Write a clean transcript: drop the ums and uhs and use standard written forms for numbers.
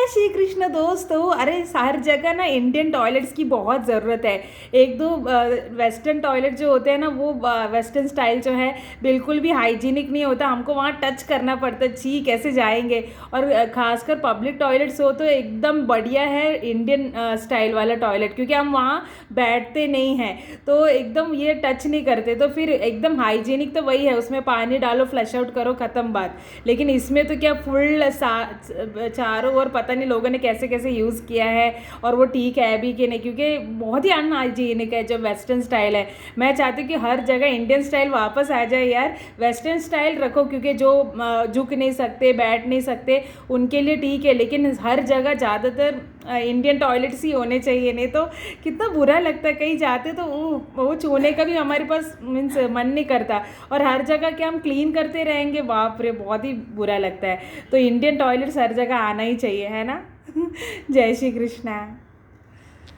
जय श्री कृष्ण दोस्तों। अरे हर जगह ना इंडियन टॉयलेट्स की बहुत ज़रूरत है। एक दो वेस्टर्न टॉयलेट जो होते हैं ना, वो वेस्टर्न स्टाइल जो है बिल्कुल भी हाइजीनिक नहीं होता। हमको वहाँ टच करना पड़ता है, छी कैसे जाएंगे। और खासकर पब्लिक टॉयलेट्स हो तो एकदम बढ़िया है इंडियन स्टाइल वाला टॉयलेट, क्योंकि हम वहाँ बैठते नहीं हैं तो एकदम ये टच नहीं करते, तो फिर एकदम हाइजीनिक तो वही है, उसमें पानी डालो, फ्लश आउट करो, ख़त्म बात। लेकिन इसमें तो क्या फुल चारों ओर पता नहीं लोगों ने कैसे कैसे यूज़ किया है, और वो ठीक है भी कि नहीं, क्योंकि बहुत ही अनहाइजीनिक है जो वेस्टर्न स्टाइल है। मैं चाहती हूँ कि हर जगह इंडियन स्टाइल वापस आ जाए यार। वेस्टर्न स्टाइल रखो, क्योंकि जो झुक नहीं सकते, बैठ नहीं सकते, उनके लिए ठीक है, लेकिन हर जगह ज़्यादातर इंडियन टॉयलेट्स ही होने चाहिए। नहीं तो कितना बुरा लगता है, कहीं जाते तो वो छूने का भी हमारे पास मीन्स मन नहीं करता, और हर जगह क्या हम क्लीन करते रहेंगे, बाप रे बहुत ही बुरा लगता है। तो इंडियन टॉयलेट्स हर जगह आना ही चाहिए, है ना। जय श्री कृष्णा।